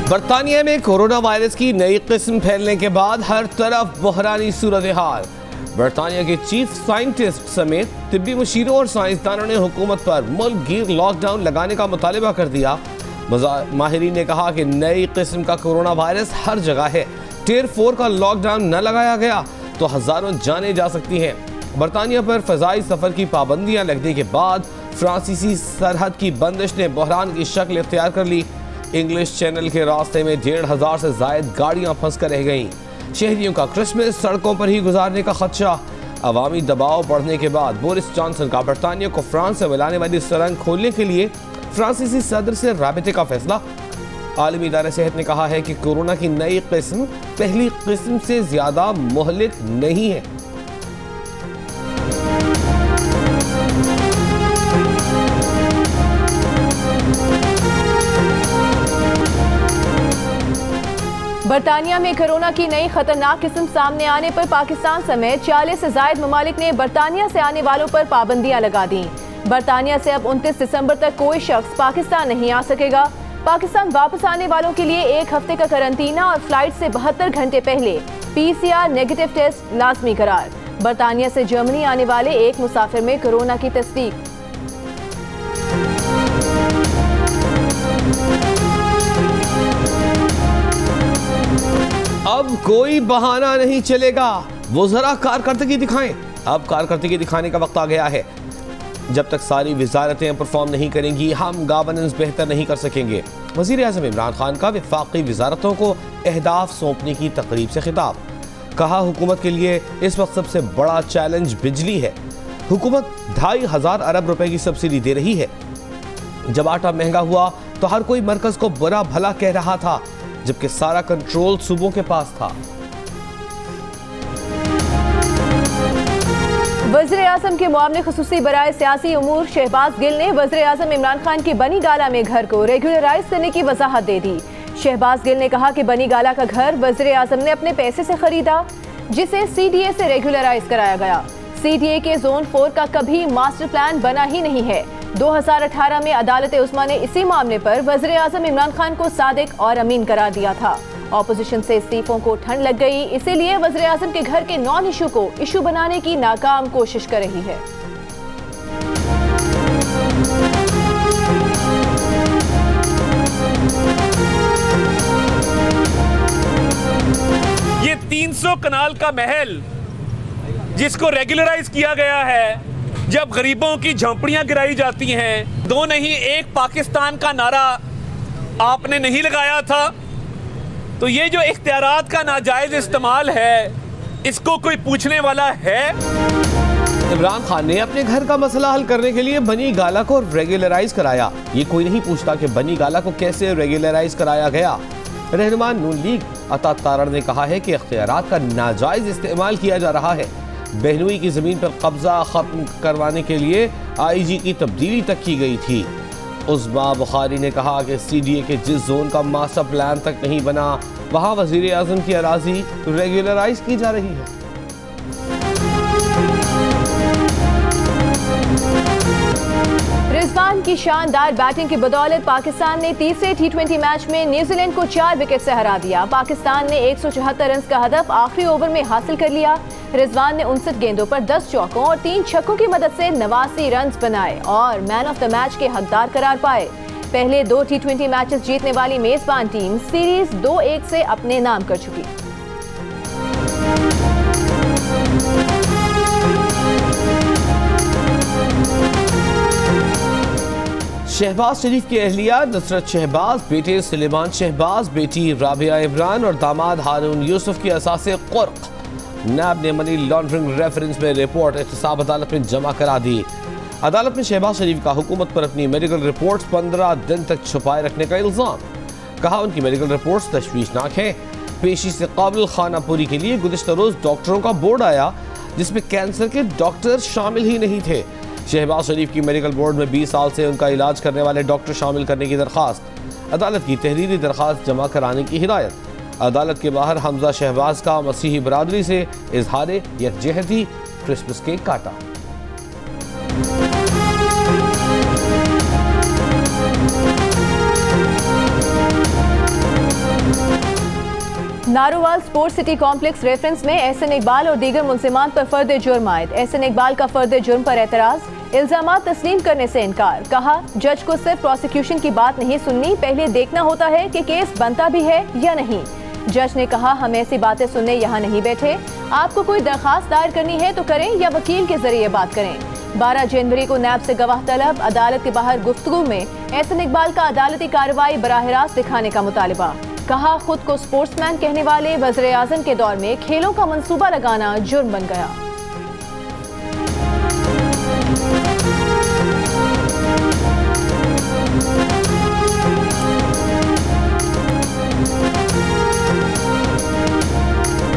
बरतानिया में corona virus की नई किस्म फैलने के बाद हर तरफ बहरानी सूरत हाल। बरतानिया के चीफ साइंटिस्ट समेत तिब्बी मुशीरों और साइंसदानों ने हुकूमत पर मुल्क गिर लॉकडाउन लगाने का मुतालिबा कर दिया। माहिरीन ने कहा कि नई किस्म का कोरोना वायरस हर जगह है। टियर 4 का लॉकडाउन न लगाया गया तो हजारों जानें जा सकती हैं। बरतानिया पर फजाई सफर की पाबंदियां लगने के बाद फ्रांसीसी सरहद की बंदिश ने बहरान की शक्ल इख्तियार कर ली। इंग्लिश चैनल के रास्ते में 1500 से जायद गाड़ियां फंस कर रह गईं। शहरियों का क्रिसमस सड़कों पर ही गुजारने का खदशा। अवामी दबाव बढ़ने के बाद बोरिस जॉनसन का बरतानिया को फ्रांस से मिलाने वाली सुरंग खोलने के लिए फ्रांसीसी सदर से राबते का फैसला। आलमी इदारा सेहत ने कहा है कि कोरोना की नई किस्म पहली किस्म से ज्यादा मुहलिक नहीं है। बरतानिया में कोरोना की नई खतरनाक किस्म सामने आने पर पाकिस्तान समेत 40 से जायद ममालिक ने बरतानिया से आने वालों पर पाबंदियां लगा दी। बरतानिया से अब 29 दिसंबर तक कोई शख्स पाकिस्तान नहीं आ सकेगा। पाकिस्तान वापस आने वालों के लिए 1 हफ्ते का करंटीना और फ्लाइट से 72 घंटे पहले PCR नेगेटिव टेस्ट लाजमी करार। बरतानिया से जर्मनी आने वाले एक मुसाफिर में कोरोना की तस्दीक। अब कोई बहाना नहीं चलेगा, वो जरा कारकर्दगी दिखाएं। अब कारकर्दगी दिखाने का वक्त आ गया है। जब तक सारी वजारतें परफॉर्म नहीं करेंगी हम गवर्नेंस बेहतर नहीं कर सकेंगे। वज़ीर आज़म इमरान खान का वफाकी वजारतों को अहदाफ सौंपने की तकरीब से खिताब। कहा हुकूमत के लिए इस वक्त सबसे बड़ा चैलेंज बिजली है। हुकूमत 2,500 अरब रुपए की सब्सिडी दे रही है। जब आटा महंगा हुआ तो हर कोई मरकज को बुरा भला कह रहा था, जबकि सारा कंट्रोल सूबों के पास था। वज़ीर आज़म के मुआवने खुसूसी बराए सियासी उमूर शहबाज गिल ने वज़ीर आज़म इमरान खान के बनी गाला में घर को रेगुलराइज करने की वजाहत दे दी। शहबाज गिल ने कहा कि बनी गाला का घर वज़ीर आज़म ने अपने पैसे से खरीदा, जिसे CDA से रेगुलराइज कराया गया। CDA के जोन 4 का कभी मास्टर प्लान बना ही नहीं है। 2018 में अदालत उस्मा ने इसी मामले पर वज़ीर आज़म इमरान खान को सादिक और अमीन करार दिया था। ऑपोजिशन से इस्तीफों को ठंड लग गई, इसीलिए वज़ीर आज़म के घर के नॉन इशू को इशू बनाने की नाकाम कोशिश कर रही है। ये 300 कनाल का महल जिसको रेगुलराइज किया गया है, जब गरीबों की झोंपड़ियां गिराई जाती हैं, 2 नहीं 1 पाकिस्तान का नारा आपने नहीं लगाया था, तो ये जो इख्तियारात का नाजायज इस्तेमाल है, इसको कोई पूछने वाला है? इमरान खान ने अपने घर का मसला हल करने के लिए बनी गाला को रेगुलराइज कराया। ये कोई नहीं पूछता कि बनी गाला को कैसे रेगुलराइज कराया गया। रहनुमा नून लीग अता तारण ने कहा है कि इख्तियारात का नाजायज इस्तेमाल किया जा रहा है। बहनोई की जमीन पर कब्जा खत्म करवाने के लिए IG की तब्दीली तक की गई थी। उस्मा बुखारी ने कहा कि CDA के जिस जोन का मास्टर प्लान तक नहीं बना, वहां वजीर आजम की अराजी रेगुलराइज की जा रही है। रिजवान की शानदार बैटिंग की बदौलत पाकिस्तान ने तीसरे T20 मैच में न्यूजीलैंड को 4 विकेट से हरा दिया। पाकिस्तान ने 174 रन का हदफ आखिरी ओवर में हासिल कर लिया। रिजवान ने 59 गेंदों पर 10 चौकों और 3 छक्कों की मदद से 89 रन बनाए और मैन ऑफ द मैच के हकदार करार पाए। पहले 2 T20 मैचेस जीतने वाली मेजबान टीम सीरीज 2-1 से अपने नाम कर चुकी। शहबाज शरीफ की अहलिया नुसरत शहबाज, बेटे सुलेमान शहबाज, बेटी राबिया इमरान और दामाद हारून यूसुफ की असासे कुर्क नैब ने मनी लॉन्ड्रिंग रेफरेंस में रिपोर्ट एहतसाब अदालत में जमा करा दी। अदालत में शहबाज शरीफ का हुकूमत पर अपनी मेडिकल रिपोर्ट्स 15 दिन तक छुपाए रखने का इल्जाम। कहा उनकी मेडिकल रिपोर्ट्स तशवीशनाक हैं। पेशी से काबिल खानापुरी के लिए गुज़िश्ता रोज डॉक्टरों का बोर्ड आया, जिसमें कैंसर के डॉक्टर शामिल ही नहीं थे। शहबाज शरीफ की मेडिकल बोर्ड में 20 साल से उनका इलाज करने वाले डॉक्टर शामिल करने की दरख्वास्त। अदालत की तहरीरी दरख्वास्त जमा कराने की हिदायत। अदालत के बाहर हमजा शहबाज का मसीही बरादरी से इजहार यकजहती, क्रिसमस केक काटा। Narowal sports city complex reference में एहसन इकबाल और दीगर मुलजिमान पर फर्द जुर्म आयद। एहसन इकबाल का फर्द जुर्म पर एतराज, इल्जामात तस्लीम करने से इनकार। कहा, जज को सिर्फ प्रोसिक्यूशन की बात नहीं सुननी, पहले देखना होता है कि केस बनता भी है या नहीं। जज ने कहा, हम ऐसी बातें सुनने यहाँ नहीं बैठे, आपको कोई दरखास्त दायर करनी है तो करें या वकील के जरिए बात करें। 12 जनवरी को नैब से गवाह तलब, अदालत के बाहर गुफ्तगू में एहसन इकबाल का अदालती कार्रवाई बराह रास्त दिखाने का मुतालिबा। कहा, खुद को स्पोर्ट्समैन कहने वाले वज़ीर आज़म के दौर में खेलों का मंसूबा लगाना जुर्म बन गया।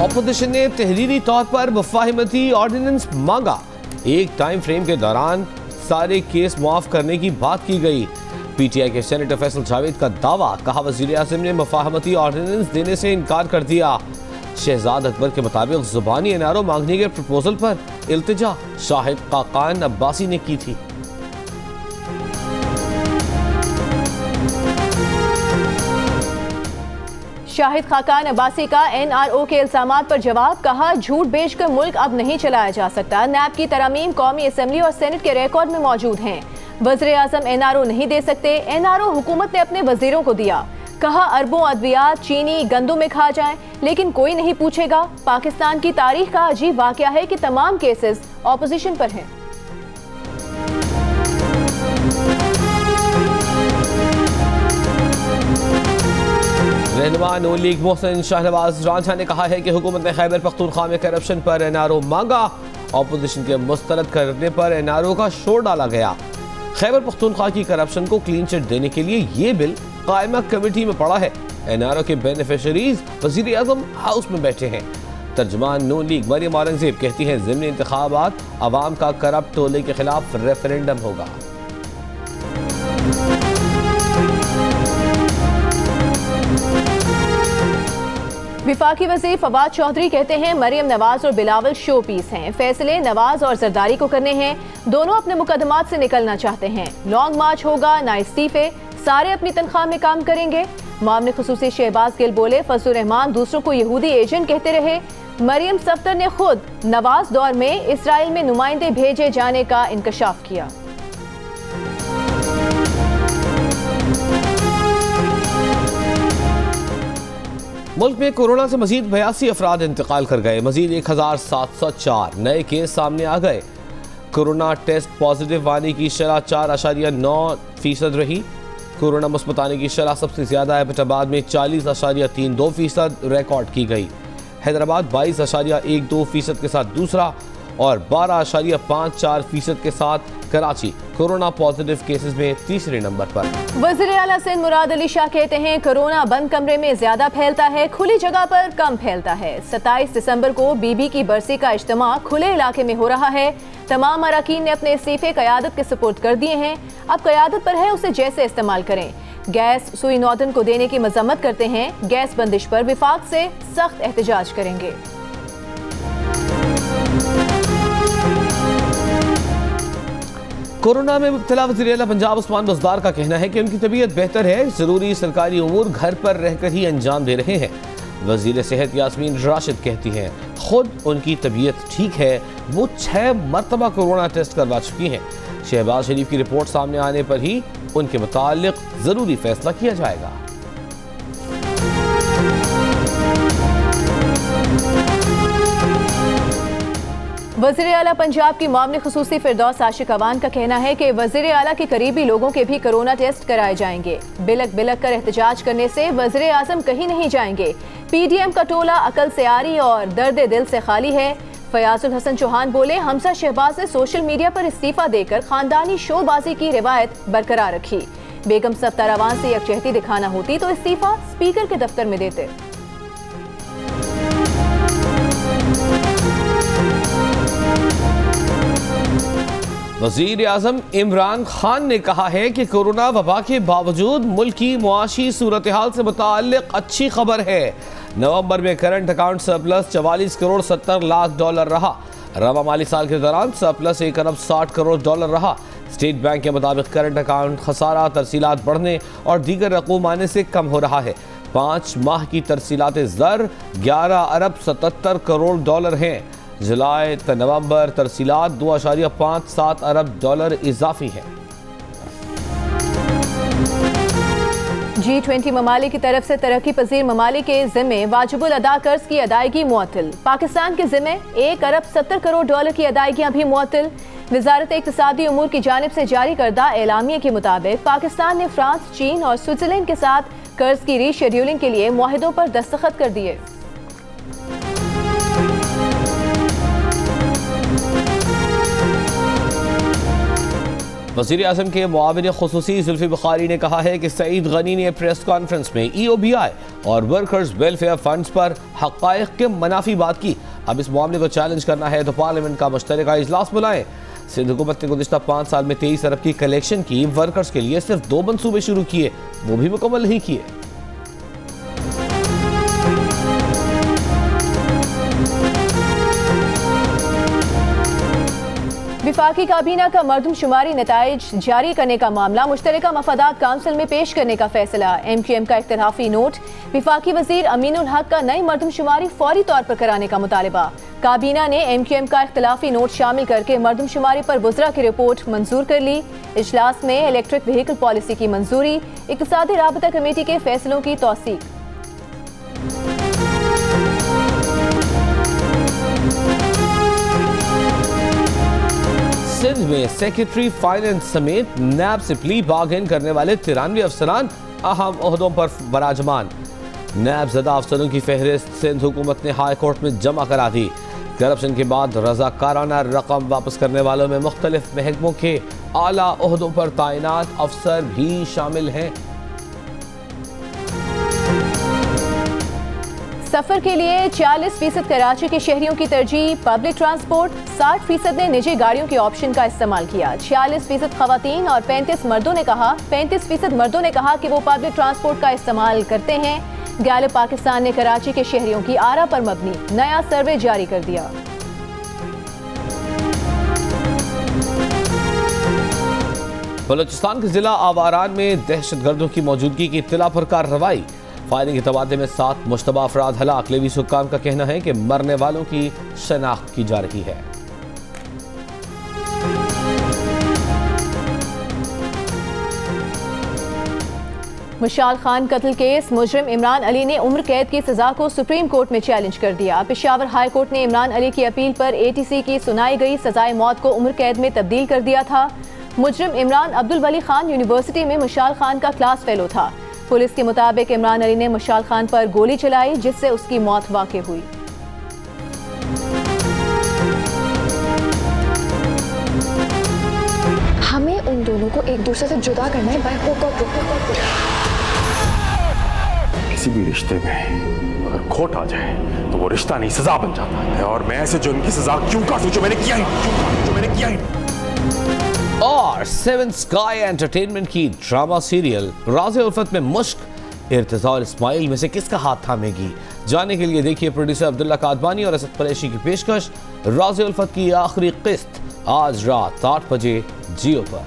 ऑपोजिशन ने तहरीरी तौर पर मुफाहिमती ऑर्डिनेंस मांगा। एक टाइम फ्रेम के दौरान सारे केस मुआफ करने की बात की गई। पीटीआई के सेनेटर फैसल जावेद का दावा, कहा वज़ीर आज़म ने मुफाहमती ऑर्डिनेंस देने से इनकार कर दिया। शहजाद अकबर के मुताबिक ज़ुबानी एनआरओ मांगने के प्रपोजल पर इल्तिजा शाहिद खाकान अब्बासी ने की थी। शाहिद खाकान अब्बासी का एनआरओ के इल्जामात पर जवाब, कहा, झूठ बेचकर मुल्क अब नहीं चलाया जा सकता। नैब की तरामीम कौमी असम्बली और सेनेट के रिकॉर्ड में मौजूद हैं। वज़ीर आज़म एनआरओ नहीं दे सकते, एनआरओ हुकूमत ने अपने वज़ीरों को दिया। कहा, अरबों अद्वियात चीनी गंदों में खा जाएं, लेकिन कोई नहीं पूछेगा। पाकिस्तान की तारीख का अजीब वाकया है कि तमाम केसेस ऑपोजिशन पर हैं। रहनुमा नून लीग मोहसिन शाहनवाज रांझा ने कहा है कि हुकूमत ने खैबर पख्तूनख्वा में करप्शन पर एनआरओ मांगा। ऑपोजिशन के मुस्तरद करने पर एनआरओ का शोर डाला गया। खैबर पख्तूनख्वा की करप्शन को क्लीन चिट देने के लिए ये बिल कायमा कमेटी में पड़ा है। एनआरओ के बेनिफिशरीज वज़ीर आज़म हाउस में बैठे हैं। तर्जुमान नून लीग मरियम औरंगजेब कहती हैं, ज़िमनी इंतखाबात अवाम का करप्ट टोले के खिलाफ रेफरेंडम होगा। विफाकी वज़ीर फवाद चौधरी कहते हैं, मरियम नवाज और बिलावल शो पीस हैं। फैसले नवाज और जरदारी को करने हैं। दोनों अपने मुकदमात से निकलना चाहते हैं। लॉन्ग मार्च होगा, ना इस्तीफे, सारे अपनी तनख्वाह में काम करेंगे। मामले खुसूसी शहबाज गिल बोले, फजलुर रहमान दूसरों को यहूदी एजेंट कहते रहे। मरियम सफ्तर ने खुद नवाज दौर में इसराइल में नुमाइंदे भेजे जाने का इंकशाफ किया। मुल्क में कोरोना से मजीद 82 अफराद इंतकाल कर गए। मजीद 1704 नए केस सामने आ गए। कोरोना टेस्ट पॉजिटिव आने की शरह 4.9% रही। कोरोना मुस्बत आने की शरह सबसे ज्यादा एबटाबाद में 40.32% रिकॉर्ड की गई। हैदराबाद 22.12% के साथ दूसरा और 12.54% के साथ कराची कोरोना पॉजिटिव केसेस में तीसरे नंबर पर। वज़ीर आला सिंध मुराद अली शाह कहते हैं, कोरोना बंद कमरे में ज्यादा फैलता है, खुली जगह पर कम फैलता है। 27 दिसंबर को बीबी की बरसी का इज्तिमा खुले इलाके में हो रहा है। तमाम अरकान ने अपने इस्तीफे क़यादत के सुपुर्द कर दिए हैं। अब क़यादत पर है उसे जैसे इस्तेमाल करें। गैस सुई नॉर्दन को देने की मजम्मत करते हैं। गैस बंदिश पर विफाक से सख्त एहतजाज करेंगे। कोरोना में मुब्तला वज़ीर आला पंजाब उस्मान बज़दार का कहना है कि उनकी तबीयत बेहतर है, जरूरी सरकारी उमूर घर पर रहकर ही अंजाम दे रहे हैं। वज़ीर सेहत यास्मीन राशिद कहती हैं, खुद उनकी तबीयत ठीक है, वो 6 मरतबा कोरोना टेस्ट करवा चुकी हैं। शहबाज शरीफ की रिपोर्ट सामने आने पर ही उनके मुतालिक जरूरी फैसला किया जाएगा। वज़ीर आला पंजाब की मामले खुसूसी फिरदौस आशिक अवान का कहना है कि वज़ीर आला के करीबी लोगों के भी कोरोना टेस्ट कराए जाएंगे। बिलक बिलक कर एहतजाज करने से वज़ीर आज़म कहीं नहीं जाएंगे। पीडीएम का टोला अकल से आरी और दर्द दिल से खाली है। फयाजुल हसन चौहान बोले, हमजा शहबाज ने सोशल मीडिया पर इस्तीफा देकर खानदानी शोबाजी की रिवायत बरकरार रखी। बेगम सफ्तार अवान से यकजहती दिखाना होती तो इस्तीफा स्पीकर के दफ्तर में देते। वज़ीर आज़म इमरान खान ने कहा है कि कोरोना वबा के बावजूद मुल्क की मुआशी सूरत हाल से मुताल्लिक अच्छी खबर है। नवंबर में current account surplus 44 crore 70 lakh dollar रहा। रवा माली साल के दौरान सरप्लस 1 अरब 60 करोड़ डॉलर रहा। स्टेट बैंक के मुताबिक करंट अकाउंट खसारा, तरसीलात बढ़ने और दीगर रकूम आने से कम हो रहा है। 5 माह की तरसीलात ज़र 11 अरब 77 करोड़ डॉलर हैं। जुलाई त नवंबर तरसीलात 2.57 अरब डॉलर इजाफी है। G20 ममालिक की तरफ से तरक्की पजीर ममालिक के जिम्मे वाजिबुल अदा कर्ज की अदायगी मुअत्तल। पाकिस्तान के जिम्मे 1 अरब 70 करोड़ डॉलर की अदायगियां भी मुअत्तल। वजारत इक्तिसादी उमूर की जानिब से जारी करदा एलामिया के मुताबिक पाकिस्तान ने फ्रांस, चीन और स्विट्जरलैंड के साथ कर्ज की रीशेड्यूलिंग के लिए मुआहिदों पर दस्तखत कर दिए। वज़ीर आज़म के मुआविन खुसूसी जुल्फ़ी बुखारी ने कहा है कि सईद गनी ने प्रेस कॉन्फ्रेंस में EOBI और वर्कर्स वेलफेयर फंड्स पर हक़ाइक़ के मनाफी बात की। अब इस मामले को चैलेंज करना है तो पार्लियामेंट का मुश्तरका इजलास बुलाएं। सिंध हुकूमत ने गुज़िश्ता 5 साल में 23 अरब की कलेक्शन की। वर्कर्स के लिए सिर्फ 2 मनसूबे शुरू किए, वो भी मुकम्मल नहीं किए। विफाकी काबीना का मरदमशुमारी नताइज जारी करने का मामला मुश्तरका मफादात काउंसिल में पेश करने का फैसला। MQM का इख्तिलाफी नोट। विफाकी वजीर अमीनुल हक का नई मरदमशुमारी फौरी तौर पर कराने का मुतालिबा। काबीना ने MQM का इख्तिलाफी नोट शामिल करके मरदमशुमारी पर वज़रा की रिपोर्ट मंजूर कर ली। इजलास में इलेक्ट्रिक व्हीकल पॉलिसी की मंजूरी। इक्तिसादी राबता कमेटी के फैसलों की तौसीक। सिंध में सेक्रेटरी फाइनेंस समेत नैब से प्ली बार्गेन करने वाले 93 अफसरान अहम ओहदों पर बराजमान। नैब ज़दा अफसरों की फहरिस्त सिंध हुकूमत ने हाई कोर्ट में जमा करा दी। करप्शन के बाद रज़ाकाराना रकम वापस करने वालों में मुख्तलिफ महकमों के आला ओहदों पर तैनात अफसर भी शामिल हैं। सफर के लिए 40% कराची के शहरियों की तरजीह पब्लिक ट्रांसपोर्ट। 60% ने निजी गाड़ियों के ऑप्शन का इस्तेमाल किया। 46% खवातीन और 35% मर्दों ने कहा कि वो पब्लिक ट्रांसपोर्ट का इस्तेमाल करते हैं। गैलप पाकिस्तान ने कराची के शहरियों की आरा पर मबनी नया सर्वे जारी कर दिया। बलोचिस्तान के जिला आवारान में दहशतगर्दों की मौजूदगी की इत्तला पर कार्रवाई। फायरिंग के तबादले में 7 मुश्तबा अफराद हलाक। लेवी हुक्काम का कहना है कि मरने वालों की शनाख्त की जा रही है। मुशाल खान कत्ल केस मुजरिम इमरान अली ने उम्र कैद की सजा को सुप्रीम कोर्ट में चैलेंज कर दिया। पेशावर हाई कोर्ट ने इमरान अली की अपील पर ATC की सुनाई गई सजाए मौत को उम्र कैद में तब्दील कर दिया था। मुजरिम इमरान अब्दुल वली खान यूनिवर्सिटी में मुशाल खान का क्लास फेलो था। पुलिस के मुताबिक इमरान अली ने मुशाल खान पर गोली चलाई जिससे उसकी मौत वाक़ई हुई। हमें उन दोनों को एक दूसरे से जुदा करना है बाय हुक और क्रोक। किसी भी रिश्ते में अगर खोट आ जाए तो वो रिश्ता नहीं सजा बन जाता है। और मैं ऐसे जो इनकी सजा क्यों काटूं जो मैंने किया ही। और 7 स्काई एंटरटेनमेंट की ड्रामा सीरियल राज़े उल्फत में मुश्क इर्तिज़ा और इस्माइल में से किसका हाथ थामेगी? जानने के लिए देखिए प्रोड्यूसर अब्दुल्ला कादबानी और असद कुरैशी की पेशकश राज़े उल्फत की आखिरी किस्त आज रात 8 बजे जियो पर।